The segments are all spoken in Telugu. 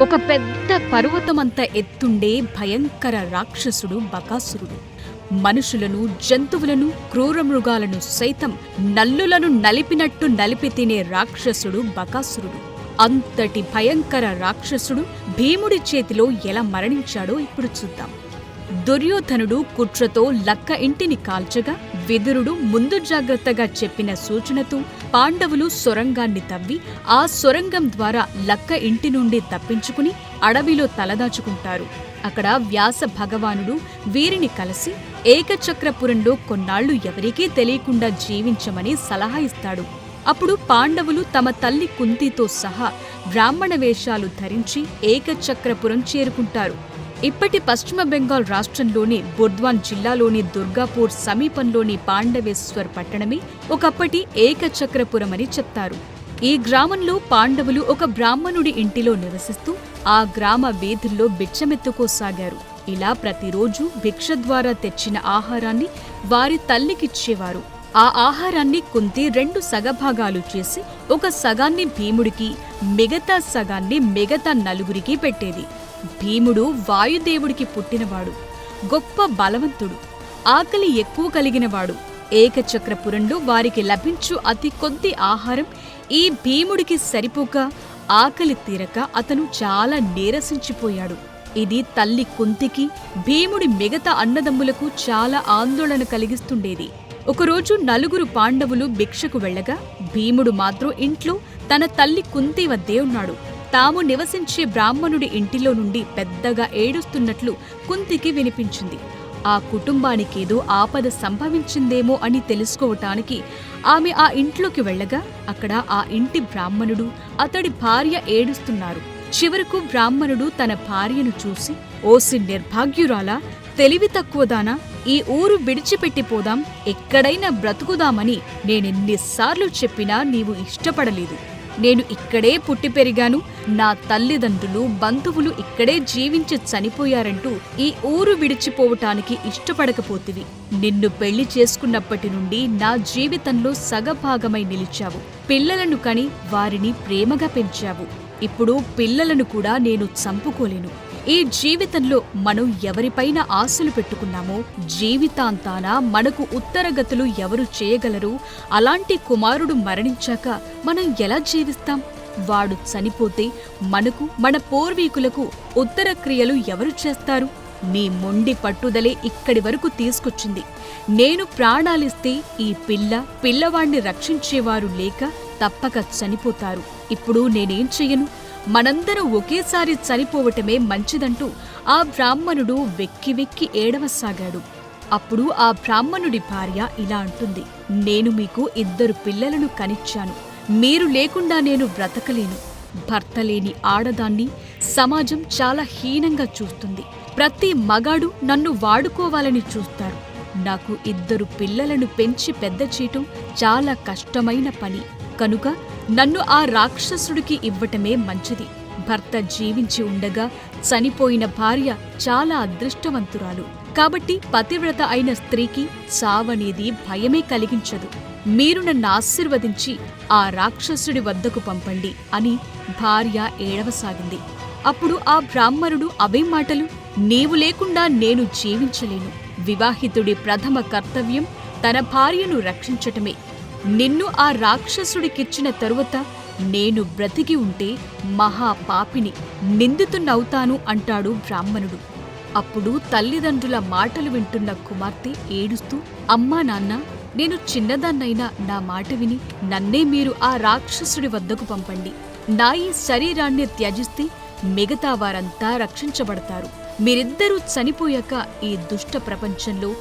ఒక పెద్ద పర్వతమంత ఎత్తుండే భయంకర రాక్షసుడు బకాసురుడు. మనుషులను, జంతువులను, క్రూరమృగాలను సైతం నల్లులను నలిపినట్టు నలిపి తినే రాక్షసుడు బకాసురుడు. అంతటి భయంకర రాక్షసుడు భీముడి చేతిలో ఎలా మరణించాడో ఇప్పుడు చూద్దాం. దుర్యోధనుడు కుట్రతో లక్క ఇంటిని కాల్చగా విదురుడు ముందు జాగ్రత్తగా చెప్పిన సూచనతో పాండవులు సొరంగాన్ని తవ్వి ఆ సొరంగం ద్వారా లక్క ఇంటి నుండి తప్పించుకుని అడవిలో తలదాచుకుంటారు. అక్కడ వ్యాస భగవానుడు వీరిని కలిసి ఏకచక్రపురంలో కొన్నాళ్లు ఎవరికీ తెలియకుండా జీవించమని సలహా ఇస్తాడు. అప్పుడు పాండవులు తమ తల్లి కుంతితో సహా బ్రాహ్మణ వేషాలు ధరించి ఏకచక్రపురం చేరుకుంటారు. ఇప్పటి పశ్చిమ బెంగాల్ రాష్ట్రంలోని బుర్ద్వాన్ జిల్లాలోని దుర్గాపూర్ సమీపంలోని పాండవేశ్వర్ పట్టణమే ఒకప్పటి ఏకచక్రపురమని చెప్తారు. ఈ గ్రామంలో పాండవులు ఒక బ్రాహ్మణుడి ఇంటిలో నివసిస్తూ ఆ గ్రామ వీధుల్లో బిచ్చమెత్తుకోసాగారు. ఇలా ప్రతిరోజు భిక్ష ద్వారా తెచ్చిన ఆహారాన్ని వారి తల్లికిచ్చేవారు. ఆ ఆహారాన్ని కుంతి 2 సగభాగాలు చేసి ఒక సగాన్ని భీముడికి, మిగతా సగాన్ని మిగతా నలుగురికి పెట్టేది. భీముడు వాయుదేవుడికి పుట్టినవాడు, గొప్ప బలవంతుడు, ఆకలి ఎక్కువ కలిగినవాడు. ఏకచక్రపురంలో వారికి లభించు అతి కొద్ది ఆహారం ఈ భీముడికి సరిపోక ఆకలి తీరక అతను చాలా నీరసించిపోయాడు. ఇది తల్లి కుంతికి, భీముడి మిగతా అన్నదమ్ములకు చాలా ఆందోళన కలిగిస్తుండేది. ఒకరోజు నలుగురు పాండవులు భిక్షకు వెళ్లగా భీముడు మాత్రం ఇంట్లో తన తల్లి కుంతి వద్దే ఉన్నాడు. తాము నివసించే బ్రాహ్మణుడి ఇంటిలో నుండి పెద్దగా ఏడుస్తున్నట్లు కుంతికి వినిపించింది. ఆ కుటుంబానికేదో ఆపద సంభవించిందేమో అని తెలుసుకోవటానికి ఆమె ఆ ఇంట్లోకి వెళ్లగా అక్కడ ఆ ఇంటి బ్రాహ్మణుడు, అతడి భార్య ఏడుస్తున్నారు. చివరకు బ్రాహ్మణుడు తన భార్యను చూసి, ఓసి నిర్భాగ్యురాలా, తెలివి తక్కువదానా, ఈ ఊరు విడిచిపెట్టిపోదాం, ఎక్కడైనా బ్రతుకుదామని నేనెన్నిసార్లు చెప్పినా నీవు ఇష్టపడలేదు. నేను ఇక్కడే పుట్టి పెరిగాను, నా తల్లిదండ్రులు, బంధువులు ఇక్కడే జీవించి చనిపోయారంటూ ఈ ఊరు విడిచిపోవటానికి ఇష్టపడకపోతివి. నిన్ను పెళ్లి చేసుకున్నప్పటి నుండి నా జీవితంలో సగభాగమై నిలిచావు. పిల్లలను కని వారిని ప్రేమగా పెంచావు. ఇప్పుడు పిల్లలను కూడా నేను చంపుకోలేను. ఈ జీవితంలో మనం ఎవరిపైన ఆశలు పెట్టుకున్నామో జీవితాంతాన మనకు ఉత్తరగతులు ఎవరు చేయగలరు? అలాంటి కుమారుడు మరణించాక మనం ఎలా జీవిస్తాం? వాడు చనిపోతే మనకు, మన పూర్వీకులకు ఉత్తర క్రియలు ఎవరు చేస్తారు? నీ మొండి పట్టుదలే ఇక్కడి వరకు తీసుకొచ్చింది. నేను ప్రాణాలిస్తే ఈ పిల్లవాణ్ణి రక్షించేవారు లేక తప్పక చనిపోతారు. ఇప్పుడు నేనేం చెయ్యను? మనందరం ఒకేసారి చనిపోవటమే మంచిదంటూ ఆ బ్రాహ్మణుడు వెక్కి వెక్కి ఏడవసాగాడు. అప్పుడు ఆ బ్రాహ్మణుడి భార్య ఇలా అంటుంది, నేను మీకు 2 పిల్లలను కనిచ్చాను. మీరు లేకుండా నేను బ్రతకలేను. భర్త లేని ఆడదాన్ని సమాజం చాలా హీనంగా చూస్తుంది. ప్రతి మగాడు నన్ను వాడుకోవాలని చూస్తారు. నాకు 2 పిల్లలను పెంచి పెద్ద చేయటం చాలా కష్టమైన పని. కనుక నన్ను ఆ రాక్షసుడికి ఇవ్వటమే మంచిది. భర్త జీవించి ఉండగా చనిపోయిన భార్య చాలా అదృష్టవంతురాలు. కాబట్టి పతివ్రత అయిన స్త్రీకి చావనేది భయమే కలిగించదు. మీరు నన్ను ఆశీర్వదించి ఆ రాక్షసుడి వద్దకు పంపండి అని భార్య ఏడవసాగింది. అప్పుడు ఆ బ్రాహ్మణుడు, అవే మాటలు, నీవు లేకుండా నేను జీవించలేను. వివాహితుడి ప్రథమ కర్తవ్యం తన భార్యను రక్షించటమే. నిన్ను ఆ రాక్షసుడికిచ్చిన తరువాత నేను బ్రతికి ఉంటే మహాపాపిని, నిందితున్నవుతాను అంటాడు బ్రాహ్మణుడు. అప్పుడు తల్లిదండ్రుల మాటలు వింటున్న కుమార్తె ఏడుస్తూ, అమ్మా నాన్న, నేను చిన్నదాన్నైనా నా మాట విని నన్నే మీరు ఆ రాక్షసుడి వద్దకు పంపండి. నా ఈ శరీరాన్ని త్యజిస్తే మిగతా వారంతా రక్షించబడతారు. మీరిద్దరూ చనిపోయాక ఈ దుష్ట ప్రపంచంలో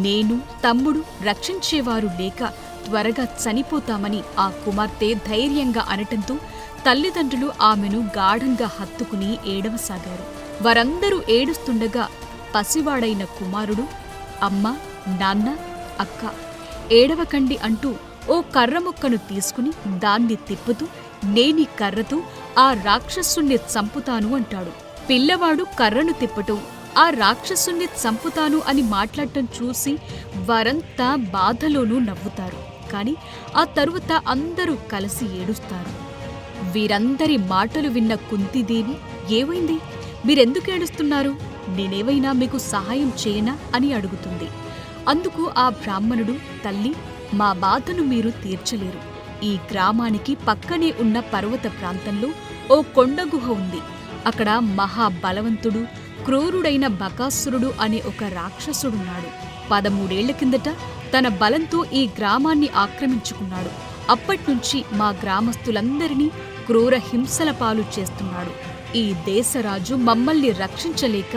నేను, తమ్ముడు రక్షించేవారు లేక త్వరగా చనిపోతామని ఆ కుమార్తె ధైర్యంగా అనటంతో తల్లిదండ్రులు ఆమెను గాఢంగా హత్తుకుని ఏడవసాగారు. వారందరూ ఏడుస్తుండగా పసివాడైన కుమారుడు, అమ్మ, నాన్న, అక్క, ఏడవకండి అంటూ ఓ కర్ర ముక్కను తీసుకుని దాన్ని తిప్పుతూ, నేనీ కర్రతో ఆ రాక్షసుణ్ణి చంపుతాను అంటాడు. పిల్లవాడు కర్రను తిప్పటం, ఆ రాక్షసుణ్ణి చంపుతాను అని మాట్లాడటం చూసి వారంతా బాధలోనూ నవ్వుతారు. కాని ఆ తరువాత అందరూ కలిసి ఏడుస్తారు. వీరందరి మాటలు విన్న కుంతీదేవి ఏమైంది? మీరెందుకు ఏడుస్తున్నారు? నేనేవైనా మీకు సహాయం చేయనా అని అడుగుతుంది. అందుకు ఆ బ్రాహ్మణుడు, తల్లి, మా బాధను మీరు తీర్చలేరు. ఈ గ్రామానికి పక్కనే ఉన్న పర్వత ప్రాంతంలో ఓ కొండగుహ ఉంది. అక్కడ మహాబలవంతుడు, క్రూరుడైన బకాసురుడు అనే ఒక రాక్షసుడున్నాడు. 13 ఏళ్ల కిందట తన బలంతో ఈ గ్రామాన్ని ఆక్రమించుకున్నాడు. అప్పట్నుంచి మా గ్రామస్తులందరినీ క్రూర హింసల పాలు చేస్తున్నాడు. ఈ దేశరాజు మమ్మల్ని రక్షించలేక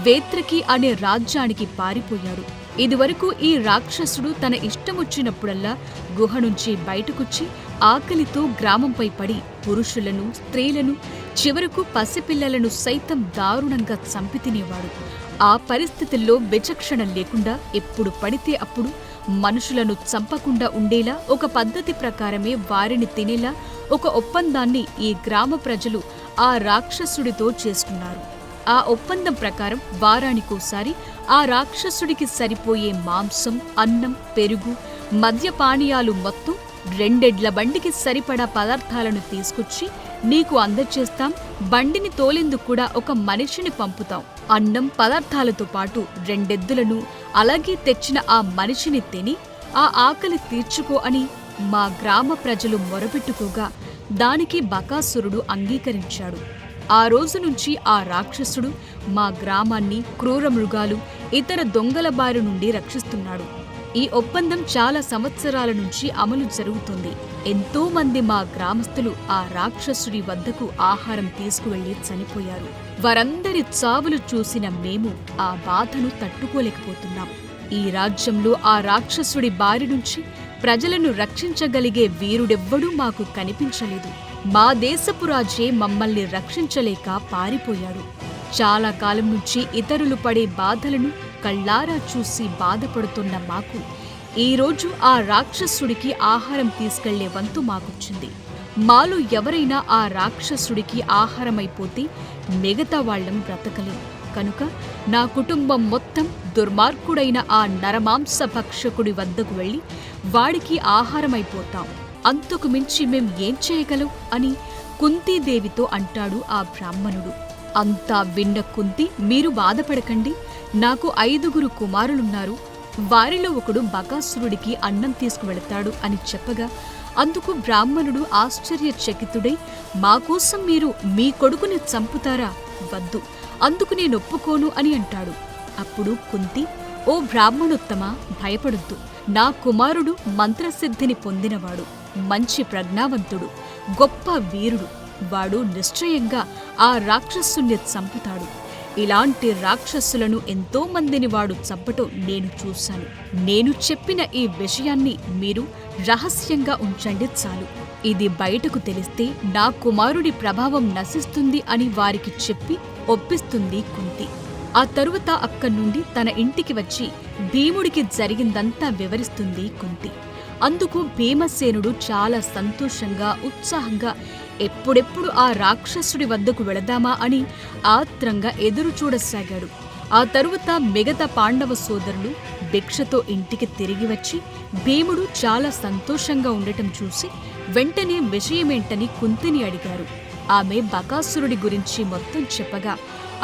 వేత్రకి అనే రాజ్యానికి పారిపోయాడు. ఇదివరకు ఈ రాక్షసుడు తన ఇష్టమొచ్చినప్పుడల్లా గుహ నుంచి బయటకొచ్చి ఆకలితో గ్రామంపై పడి పురుషులను, స్త్రీలను, చివరకు పసిపిల్లలను సైతం దారుణంగా చంపి తినేవాడు. ఆ పరిస్థితుల్లో విచక్షణ లేకుండా ఎప్పుడు పడితే అప్పుడు మనుషులను చంపకుండా ఉండేలా ఒక పద్ధతి ప్రకారమే వారిని తినేలా ఒక ఒప్పందాన్ని ఈ గ్రామ ప్రజలు ఆ రాక్షసుడితో చేసుకున్నారు. ఆ ఒప్పందం ప్రకారం వారానికోసారి ఆ రాక్షసుడికి సరిపోయే మాంసం, అన్నం, పెరుగు, మద్యపానీయాలు మొత్తం 2 ఎడ్ల బండికి సరిపడా పదార్థాలను తీసుకొచ్చి నీకు అందచేస్తాం. బండిని తోలేందుకు కూడా ఒక మనిషిని పంపుతాం. అన్నం, పదార్థాలతో పాటు 2 ఎద్దులను అలాగే తెచ్చిన ఆ మనిషిని తిని ఆ ఆకలి తీర్చుకో అని మా గ్రామ ప్రజలు మొరపెట్టుకోగా దానికి బకాసురుడు అంగీకరించాడు. ఆ రోజు నుంచి ఆ రాక్షసుడు మా గ్రామాన్ని క్రూర మృగాలు, ఇతర దొంగల బారి నుండి రక్షిస్తున్నాడు. ఈ ఒప్పందం చాలా సంవత్సరాల నుంచి అమలు జరుగుతుంది. ఎంతో మంది మా గ్రామస్తులు ఆ రాక్షసుడి వద్దకు ఆహారం తీసుకువెళ్లి చనిపోయారు. వారందరి చావులు చూసిన మేము ఆ బాధను తట్టుకోలేకపోతున్నాం. ఈ రాజ్యంలో ఆ రాక్షసుడి బారి నుంచి ప్రజలను రక్షించగలిగే వీరుడెవ్వడూ మాకు కనిపించలేదు. మా దేశపు రాజే మమ్మల్ని రక్షించలేక పారిపోయాడు. చాలా కాలం నుంచి ఇతరులు పడే బాధలను కళ్ళారా చూసి బాధపడుతున్న మాకు ఈరోజు ఆ రాక్షసుడికి ఆహారం తీసుకెళ్లే వంతు మాకొచ్చింది. మాలో ఎవరైనా ఆ రాక్షసుడికి ఆహారమైపోతే మిగతా వాళ్లం బ్రతకలేం. కనుక నా కుటుంబం మొత్తం దుర్మార్గుడైన ఆ నరమాంస భక్షకుడి వద్దకు వెళ్లి వాడికి ఆహారమైపోతాం. అంతకు మించి మేం ఏం చేయగలం అని కుంతీదేవితో అంటాడు ఆ బ్రాహ్మణుడు. అంతా విన్న కుంతి, మీరు బాధపడకండి, నాకు 5 కుమారులున్నారు. వారిలో ఒకడు బకాసురుడికి అన్నం తీసుకువెళతాడు అని చెప్పగా అందుకు బ్రాహ్మణుడు ఆశ్చర్యచకితుడై, మాకోసం మీరు మీ కొడుకుని చంపుతారా? వద్దు, అందుకు నేనొప్పుకోను అని అంటాడు. అప్పుడు కుంతి, ఓ బ్రాహ్మణోత్తమా, భయపడొద్దు. నా కుమారుడు మంత్రసిద్ధిని పొందినవాడు, మంచి ప్రజ్ఞావంతుడు, గొప్ప వీరుడు. వాడు నిశ్చయంగా ఆ రాక్షసుని చంపుతాడు. ఇలాంటి రాక్షసులను ఎంతో మందిని వాడు చంపటం నేను చూశాను. నేను చెప్పిన ఈ విషయాన్ని మీరు రహస్యంగా ఉంచండి చాలు. ఇది బయటకు తెలిస్తే నా కుమారుడి ప్రభావం నశిస్తుంది అని వారికి చెప్పి ఒప్పిస్తుంది కుంతి. ఆ తరువాత అక్కడి నుండి తన ఇంటికి వచ్చి భీముడికి జరిగిందంతా వివరిస్తుంది కుంతి. అందుకు భీమసేనుడు చాలా సంతోషంగా, ఉత్సాహంగా ఎప్పుడెప్పుడు ఆ రాక్షసుడి వద్దకు వెళదామా అని ఆత్రంగా ఎదురు చూడసాగాడు. ఆ తరువాత మిగతా పాండవ సోదరులు భిక్షతో ఇంటికి తిరిగి వచ్చి భీముడు చాలా సంతోషంగా ఉండటం చూసి వెంటనే విషయమేంటని కుంతిని అడిగారు. ఆమె బకాసురుడి గురించి మొత్తం చెప్పగా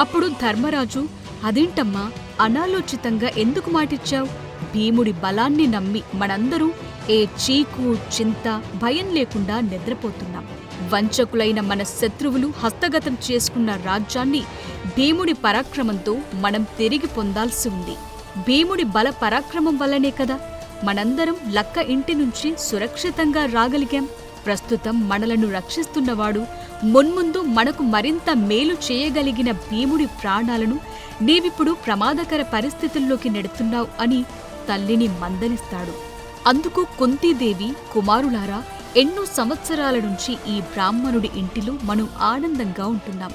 అప్పుడు ధర్మరాజు, అదేంటమ్మా, అనాలోచితంగా ఎందుకు మాటిచ్చావు? భీముడి బలాన్ని నమ్మి మనందరూ ఏ చీకు, చింత, భయం లేకుండా నిద్రపోతున్నాం. వంచకులైన మన శత్రువులు హస్తగతం చేసుకున్న రాజ్యాన్ని భీముడి పరాక్రమంతో మనం తిరిగి పొందాల్సి ఉంది. భీముడి బల పరాక్రమం వల్లనే కదా మనందరం లక్క ఇంటి నుంచి సురక్షితంగా రాగలిగాం. ప్రస్తుతం మనలను రక్షిస్తున్నవాడు, మున్ముందు మనకు మరింత మేలు చేయగలిగిన భీముడి ప్రాణాలను నీవిప్పుడు ప్రమాదకర పరిస్థితుల్లోకి నెడుతున్నావు అని తల్లిని మందలిస్తాడు. అందుకు కుంతీదేవి, కుమారులారా, ఎన్నో సంవత్సరాల నుంచి ఈ బ్రాహ్మణుడి ఇంటిలో మనం ఆనందంగా ఉంటున్నాం.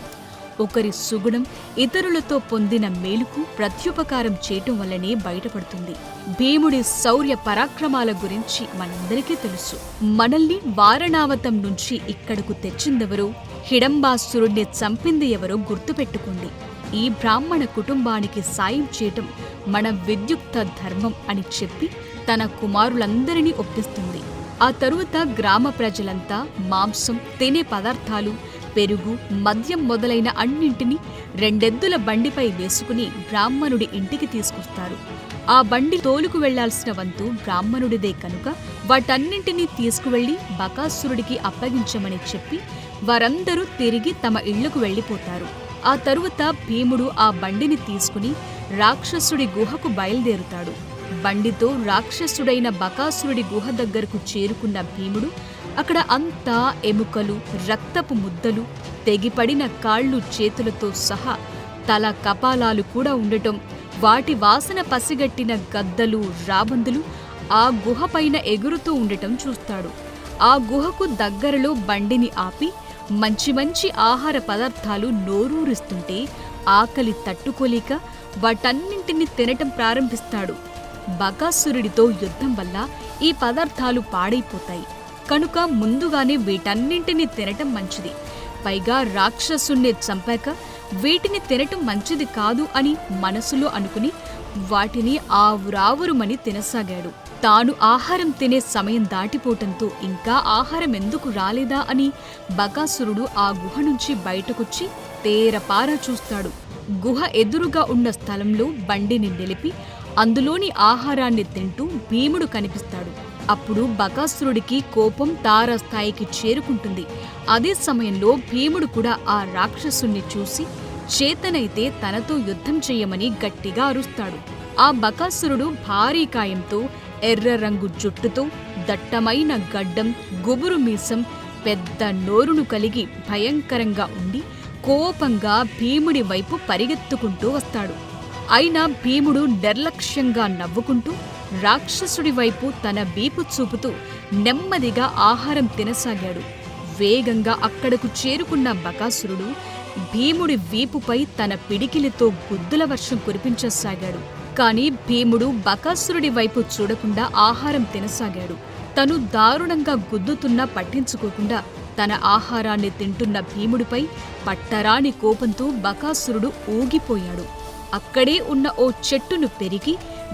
ఒకరి సుగుణం ఇతరులతో పొందిన మేలుకు ప్రత్యుపకారం చేయటం వల్లనే బయటపడుతుంది. భీముడి శౌర్య పరాక్రమాల గురించి మనందరికీ తెలుసు. మనల్ని వారణావతం నుంచి ఇక్కడకు తెచ్చిందెవరో, హిడంబాసురుణ్ణి చంపింది ఎవరో గుర్తుపెట్టుకోండి. ఈ బ్రాహ్మణ కుటుంబానికి సాయం చేయటం మన విద్యుక్త ధర్మం అని చెప్పి తన కుమారులందరినీ ఒప్పిస్తుంది. ఆ తరువాత గ్రామ ప్రజలంతా మాంసం, తినే పదార్థాలు, పెరుగు, మద్యం మొదలైన అన్నింటినీ 2 ఎద్దుల బండిపై వేసుకుని బ్రాహ్మణుడి ఇంటికి తీసుకొస్తారు. ఆ బండి తోలుకు వెళ్లాల్సిన వంతు బ్రాహ్మణుడిదే కనుక వాటన్నింటినీ తీసుకువెళ్లి బకాసురుడికి అప్పగించమని చెప్పి వారందరూ తిరిగి తమ ఇళ్లకు వెళ్లిపోతారు. ఆ తరువాత భీముడు ఆ బండిని తీసుకుని రాక్షసుడి గుహకు బయలుదేరుతాడు. బండితో రాక్షసుడైన బకాసురుడి గుహ దగ్గరకు చేరుకున్న భీముడు అక్కడ అంతా ఎముకలు, రక్తపు ముద్దలు, తెగిపడిన కాళ్ళు చేతులతో సహా తల కపాలాలు కూడా ఉండటం, వాటి వాసన పసిగట్టిన గద్దలు, రాబందులు ఆ గుహపైన ఎగురుతూ ఉండటం చూస్తాడు. ఆ గుహకు దగ్గరలో బండిని ఆపి మంచి మంచి ఆహార పదార్థాలు నోరూరిస్తుంటే ఆకలి తట్టుకోలేక వాటన్నింటినీ తినటం ప్రారంభిస్తాడు. బకాసురుడితో యుద్ధం వల్ల ఈ పదార్థాలు పాడైపోతాయి కనుక ముందుగానే వీటన్నింటినీ తినటం మంచిది. పైగా రాక్షసుణ్ణి చంపాక వీటిని తినటం మంచిది కాదు అని మనసులో అనుకుని వాటిని ఆవురావురుమని తినసాగాడు. తాను ఆహారం తినే సమయం దాటిపోవటంతో ఇంకా ఆహారం ఎందుకు రాలేదా అని బకాసురుడు ఆ గుహ నుంచి బయటకొచ్చి తేరపారా చూస్తాడు. గుహ ఎదురుగా ఉన్న స్థలంలో బండిని నిలిపి అందులోని ఆహారాన్ని తింటూ భీముడు కనిపిస్తాడు. అప్పుడు బకాసురుడికి కోపం తారస్థాయికి చేరుకుంటుంది. అదే సమయంలో భీముడు కూడా ఆ రాక్షసుణ్ణి చూసి చేతనైతే తనతో యుద్ధం చెయ్యమని గట్టిగా అరుస్తాడు. ఆ బకాసురుడు భారీ కాయంతో, ఎర్ర రంగు జుట్టుతో, దట్టమైన గడ్డం, గుబురు మీసం, పెద్ద నోరును కలిగి భయంకరంగా ఉండి కోపంగా భీముడి వైపు పరిగెత్తుకుంటూ వస్తాడు. అయినా భీముడు నిర్లక్ష్యంగా నవ్వుకుంటూ రాక్షసుడి వైపు తన వీపు చూపుతూ నెమ్మదిగా ఆహారం తినసాగాడు. వేగంగా అక్కడకు చేరుకున్న బకాసురుడు భీముడి వీపుపై తన పిడికిలితో గుద్దుల వర్షం కురిపించసాగాడు. కాని భీముడు బకాసురుడి వైపు చూడకుండా ఆహారం తినసాగాడు. తను దారుణంగా గుద్దుతున్నా పట్టించుకోకుండా తన ఆహారాన్ని తింటున్న భీముడిపై పట్టరాని కోపంతో బకాసురుడు ఊగిపోయాడు. అక్కడే ఉన్న ఓ చెట్టును పెరికి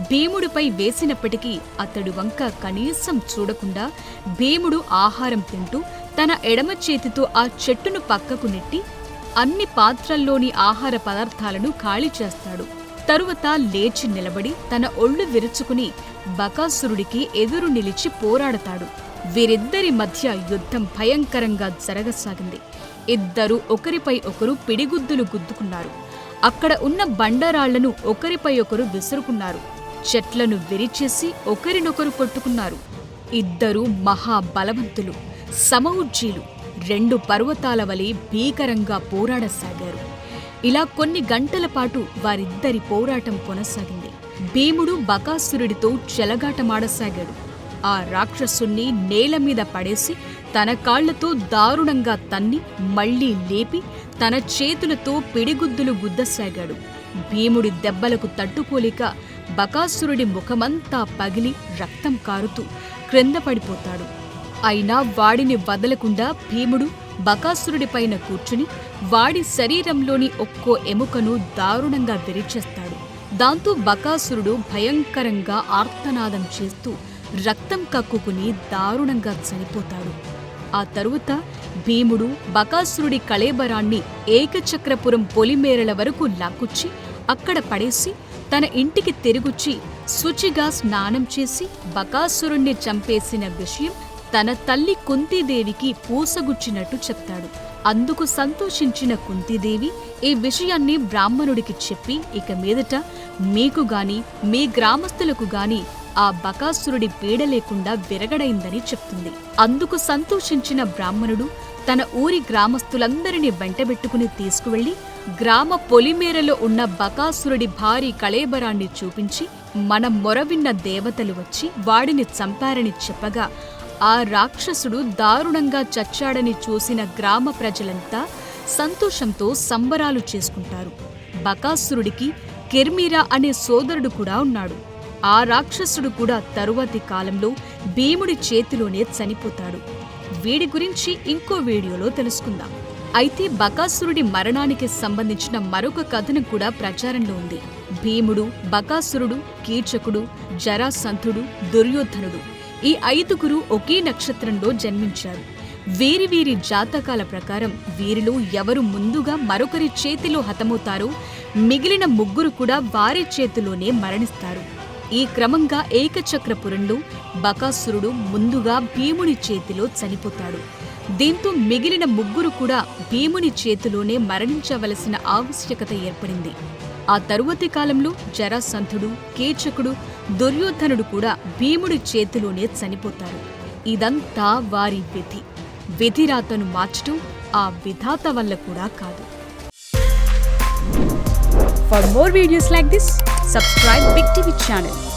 భీముడిపై వేసినప్పటికీ అతడి వంక కనీసం చూడకుండా భీముడు ఆహారం తింటూ తన ఎడమ చేతితో ఆ చెట్టును పక్కకు నెట్టి అన్ని పాత్రల్లోని ఆహార పదార్థాలను ఖాళీ చేస్తాడు. తరువాత లేచి నిలబడి తన ఒళ్ళు విరుచుకుని బకాసురుడికి ఎదురు నిలిచి పోరాడతాడు. వీరిద్దరి మధ్య యుద్ధం భయంకరంగా జరగసాగింది. ఇద్దరూ ఒకరిపై ఒకరు పిడిగుద్దులు గుద్దుకున్నారు. అక్కడ ఉన్న బండరాళ్లను ఒకరిపై ఒకరు విసురుకున్నారు. చెట్లను విరిచేసి ఒకరినొకరు కొట్టుకున్నారు. ఇద్దరూ మహాబలవంతులు, సమఉజ్జీలు, 2 పర్వతాల వలె భీకరంగా పోరాడసాగారు. ఇలా కొన్ని గంటల పాటు వారిద్దరి పోరాటం కొనసాగింది. భీముడు బకాసురుడితో చెలగాటమాడసాగాడు. ఆ రాక్షసుణ్ణి నేలమీద పడేసి తన కాళ్లతో దారుణంగా తన్ని మళ్లీ లేపి తన చేతులతో పిడిగుద్దులు గుద్దసాగాడు. భీముడి దెబ్బలకు తట్టుకోలేక బకాసురుడి ముఖమంతా పగిలి రక్తం కారుతూ క్రింద పడిపోతాడు. అయినా వాడిని వదలకుండా భీముడు బకాసురుడిపైన కూర్చుని వాడి శరీరంలోని ఒక్కో ఎముకను దారుణంగా విరిచేస్తాడు. దాంతో బకాసురుడు భయంకరంగా ఆర్తనాదం చేస్తూ రక్తం కక్కుకుని దారుణంగా చనిపోతాడు. ఆ తరువాత భీముడు బకాసురుడి కళేబరాన్ని ఏకచక్రపురం పొలిమేరల వరకు లాక్కుచ్చి అక్కడ పడేసి తన ఇంటికి తిరిగొచ్చి శుచిగా స్నానం చేసి బకాసురుణ్ణి చంపేసిన విషయం తన తల్లి కుంతీదేవికి పూసగుచ్చినట్టు చెప్తాడు. అందుకు సంతోషించిన కుంతీదేవి ఈ విషయాన్ని బ్రాహ్మణుడికి చెప్పి ఇక మీదట మీకు గాని మీ గ్రామస్తులకు గాని ఆ బకాసురుడి పీడ లేకుండా విరగడైందని చెప్తుంది. అందుకు సంతోషించిన బ్రాహ్మణుడు తన ఊరి గ్రామస్తులందరినీ వెంటబెట్టుకుని తీసుకువెళ్లి గ్రామ పొలిమేరలో ఉన్న బకాసురుడి భారీ కళేబరాన్ని చూపించి మన మొరవిన్న దేవతలు వచ్చి వాడిని చంపారని చెప్పగా ఆ రాక్షసుడు దారుణంగా చచ్చాడని చూసిన గ్రామ ప్రజలంతా సంతోషంతో సంబరాలు చేసుకుంటారు. బకాసురుడికి కిర్మీరా అనే సోదరుడు కూడా ఉన్నాడు. ఆ రాక్షసుడు కూడా తరువాతి కాలంలో భీముడి చేతిలోనే చనిపోతాడు. వీడి గురించి ఇంకో వీడియోలో తెలుసుకుందాం. అయితే బకాసురుడి మరణానికి సంబంధించిన మరొక కథనం కూడా ప్రచారంలో ఉంది. భీముడు, బకాసురుడు, కీచకుడు, జరాసంధుడు, దుర్యోధనుడు ఈ 5గురు ఒకే నక్షత్రంలో జన్మించారు. వీరి వీరి జాతకాల ప్రకారం వీరిలో ఎవరు ముందుగా మరొకరి చేతిలో హతమవుతారో మిగిలిన ముగ్గురు కూడా వారి చేతిలోనే మరణిస్తారు. ఈ క్రమంగా ఏకచక్రపురంలో బకాసురుడు ముందుగా భీముని చేతిలో చనిపోతాడు. దీంతో మిగిలిన ముగ్గురు కూడా భీముని చేతిలోనే మరణించవలసిన ఆవశ్యకత ఏర్పడింది. ఆ తరువాతి కాలంలో జరాసంధుడు, కీచకుడు, దుర్యోధనుడు కూడా భీముడి చేతిలోనే చనిపోతారు. ఇదంతా వారి విధి. విధిరాతను మార్చటం ఆ విధాత వల్ల కూడా కాదు. For more videos like this, subscribe Big TV channel.